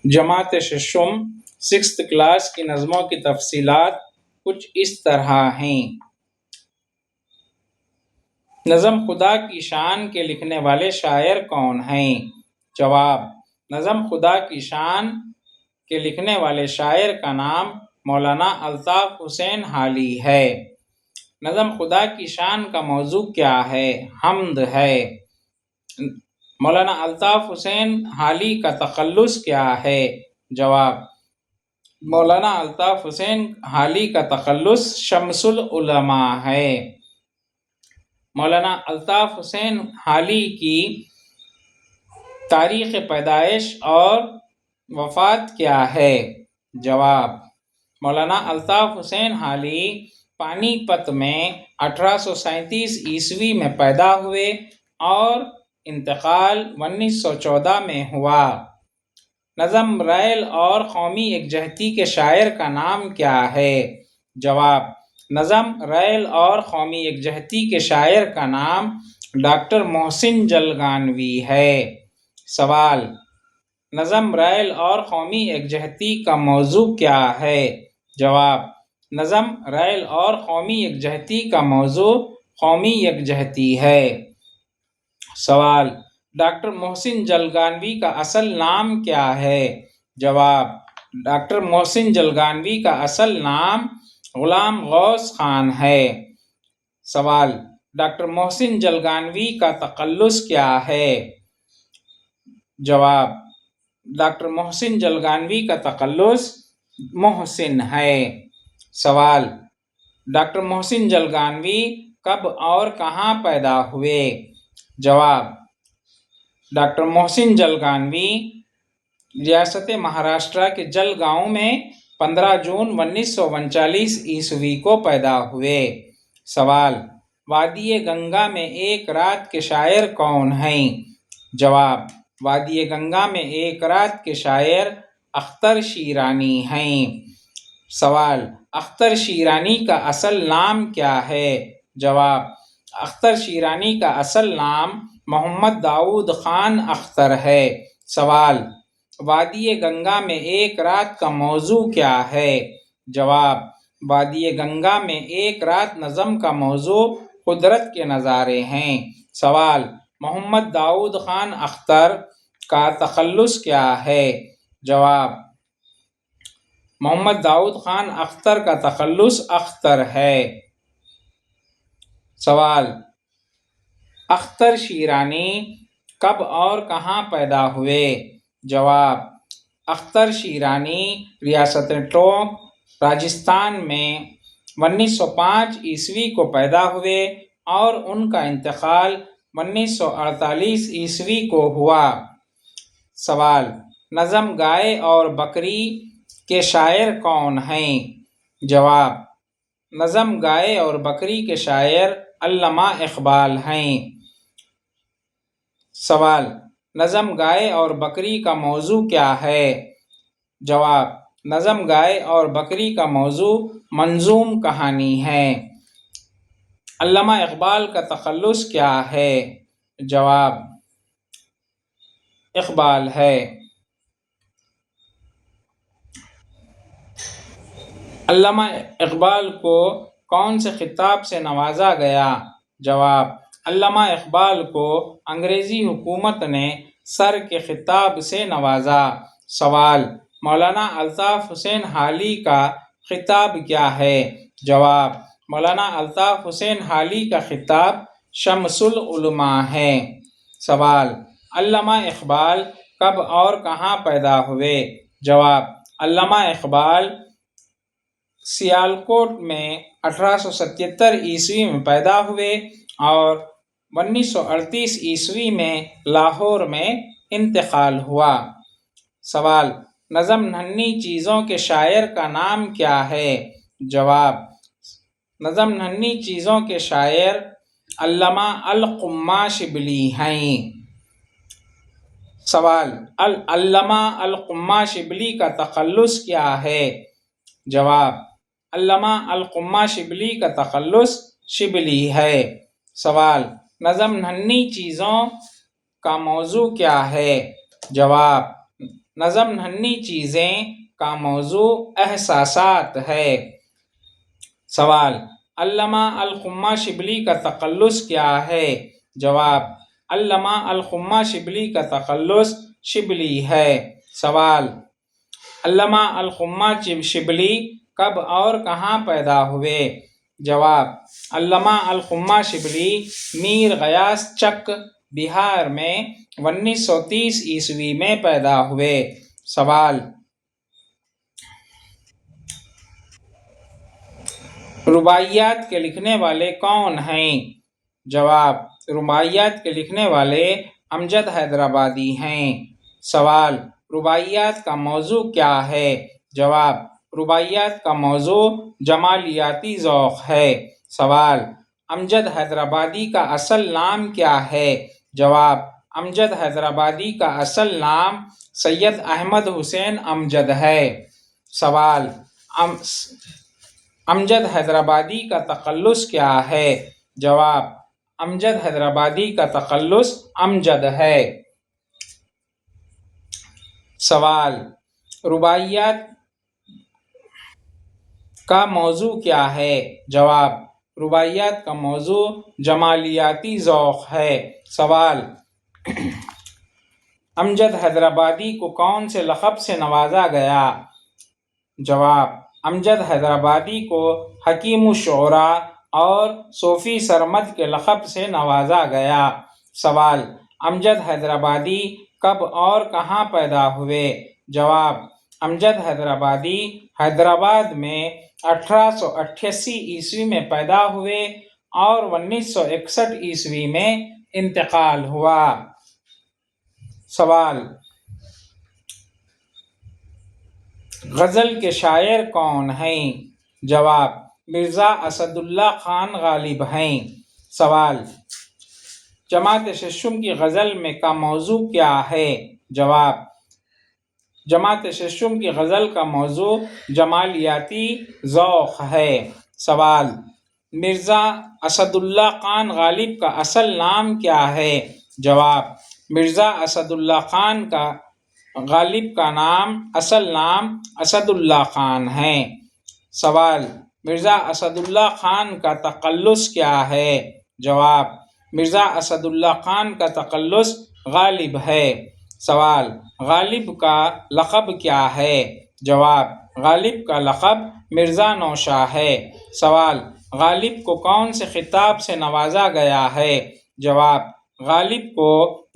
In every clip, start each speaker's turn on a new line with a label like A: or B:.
A: جماعت ششم 6th class کی نظموں کی تفصیلات کچھ اس طرح ہیں۔ نظم خدا کی شان کے لکھنے والے شاعر کون ہیں؟ جواب: نظم خدا کی شان کے لکھنے والے شاعر کا نام مولانا الطاف حسین حالی ہے۔ نظم خدا کی شان کا موضوع کیا ہے؟ حمد ہے۔ مولانا الطاف حسین حالی کا تخلص کیا ہے؟ جواب: مولانا الطاف حسین حالی کا تخلص شمس العلماء ہے۔ مولانا الطاف حسین حالی کی تاریخ پیدائش اور وفات کیا ہے؟ جواب: مولانا الطاف حسین حالی پانی پت میں 1837 عیسوی میں پیدا ہوئے اور انتقال 1914 میں ہوا۔ نظم ریل اور قومی یکجہتی کے شاعر کا نام کیا ہے؟ جواب: نظم ریل اور قومی یکجہتی کے شاعر کا نام ڈاکٹر محسن جلگانوی ہے۔ سوال: نظم ریل اور قومی یکجہتی کا موضوع کیا ہے؟ جواب: نظم ریل اور قومی یکجہتی کا موضوع قومی یکجہتی ہے۔ سوال: ڈاکٹر محسن جلگانوی کا اصل نام کیا ہے؟ جواب: ڈاکٹر محسن جلگانوی کا اصل نام غلام غوث خان ہے۔ سوال: ڈاکٹر محسن جلگانوی کا تخلص کیا ہے؟ جواب: ڈاکٹر محسن جلگانوی کا تخلص محسن ہے۔ سوال: ڈاکٹر محسن جلگانوی کب اور کہاں پیدا ہوئے؟ جواب: ڈاکٹر محسن جلگانوی ریاست مہاراشٹر کے جلگاؤں میں 15 جون 1939 عیسوی کو پیدا ہوئے۔ سوال: وادی گنگا میں ایک رات کے شاعر کون ہیں؟ جواب: وادی گنگا میں ایک رات کے شاعر اختر شیرانی ہیں۔ سوال: اختر شیرانی کا اصل نام کیا ہے؟ جواب: اختر شیرانی کا اصل نام محمد داؤد خان اختر ہے۔ سوال: وادی گنگا میں ایک رات کا موضوع کیا ہے؟ جواب: وادی گنگا میں ایک رات نظم کا موضوع قدرت کے نظارے ہیں۔ سوال: محمد داؤد خان اختر کا تخلص کیا ہے؟ جواب: محمد داؤد خان اختر کا تخلص اختر ہے۔ سوال: اختر شیرانی کب اور کہاں پیدا ہوئے؟ جواب: اختر شیرانی ریاست ٹونک راجستھان میں 1905 عیسوی کو پیدا ہوئے اور ان کا انتقال 1948 عیسوی کو ہوا۔ سوال: نظم گائے اور بکری کے شاعر کون ہیں؟ جواب: نظم گائے اور بکری کے شاعر علامہ اقبال ہیں۔ سوال: نظم گائے اور بکری کا موضوع کیا ہے؟ جواب: نظم گائے اور بکری کا موضوع منظوم کہانی ہے۔ علامہ اقبال کا تخلص کیا ہے؟ جواب: اقبال ہے۔ علامہ اقبال کو کون سے خطاب سے نوازا گیا؟ جواب: علامہ اقبال کو انگریزی حکومت نے سر کے خطاب سے نوازا۔ سوال: مولانا الطاف حسین حالی کا خطاب کیا ہے؟ جواب: مولانا الطاف حسین حالی کا خطاب شمس العلماء ہے۔ سوال: علامہ اقبال کب اور کہاں پیدا ہوئے؟ جواب: علامہ اقبال سیالکوٹ میں 1877 عیسوی میں پیدا ہوئے اور 1938 عیسوی میں لاہور میں انتقال ہوا۔ سوال: نظم ننھی چیزوں کے شاعر کا نام کیا ہے؟ جواب: نظم ننھی چیزوں کے شاعر علامہ القمہ شبلی ہیں۔ سوال: علامہ القمہ شبلی کا تخلص کیا ہے؟ جواب: علامہ القمہ شبلی کا تخلص شبلی ہے۔ سوال: نظم ننھی چیزوں کا موضوع کیا ہے؟ جواب: نظم ننھی چیزیں کا موضوع احساسات ہے۔ سوال، علامہ القمہ شبلی کا تخلص کیا ہے؟ جواب، علامہ القمہ شبلی کا تخلص شبلی ہے۔ سوال، علامہ القمہ شبلی کب اور کہاں پیدا ہوئے؟ جواب، علامہ القمہ شبلی میر غیاث چک، بہار میں 1930 عیسوی میں پیدا ہوئے۔ سوال، رباعیات کے لکھنے والے کون ہیں؟ جواب، رباعیات کے لکھنے والے امجد حیدرآبادی ہیں۔ سوال، رباعیات کا موضوع کیا ہے؟ جواب، رباعیات کا موضوع جمالیاتی ذوق ہے۔ سوال، امجد حیدرآبادی کا اصل نام کیا ہے؟ جواب، امجد حیدرآبادی کا اصل نام سید احمد حسین امجد ہے۔ سوال، امجد حیدرآبادی کا تخلص کیا ہے؟ جواب، امجد حیدرآبادی کا تخلص امجد ہے۔ سوال، رباعیات کا موضوع کیا ہے؟ جواب، رباعیات کا موضوع جمالیاتی ذوق ہے۔ سوال، امجد حیدرآبادی کو کون سے لقب سے نوازا گیا؟ جواب، امجد حیدرآبادی کو حکیم الشعراء اور صوفی سرمد کے لقب سے نوازا گیا۔ سوال، امجد حیدرآبادی کب اور کہاں پیدا ہوئے؟ جواب، امجد حیدرآبادی حیدرآباد میں 1888 عیسوی میں پیدا ہوئے اور 1961 عیسوی میں انتقال ہوا۔ سوال، غزل کے شاعر کون ہیں؟ جواب، مرزا اسد اللہ خان غالب ہیں۔ سوال، جماعت ششم کی غزل میں کا موضوع کیا ہے؟ جواب، جماعت ششم کی غزل کا موضوع جمالیاتی ذوق ہے۔ سوال، مرزا اسد اللہ خان غالب کا اصل نام کیا ہے؟ جواب، مرزا اسد اللہ خان کا غالب کا اصل نام اسد اللہ خان ہے۔ سوال، مرزا اسد اللہ خان کا تخلص کیا ہے؟ جواب، مرزا اسد اللہ خان کا تخلص غالب ہے۔ سوال، غالب کا لقب کیا ہے؟ جواب، غالب کا لقب مرزا نوشہ ہے۔ سوال، غالب کو کون سے خطاب سے نوازا گیا ہے؟ جواب، غالب کو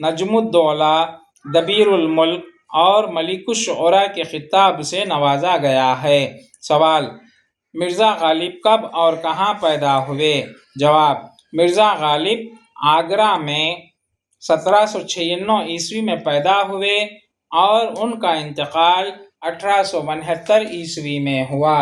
A: نجم الدولہ، دبیر الملک اور ملک الشعراء کے خطاب سے نوازا گیا ہے۔ سوال، مرزا غالب کب اور کہاں پیدا ہوئے؟ جواب، مرزا غالب آگرہ میں 1796 عیسوی میں پیدا ہوئے اور ان کا انتقال 1872 عیسوی میں ہوا۔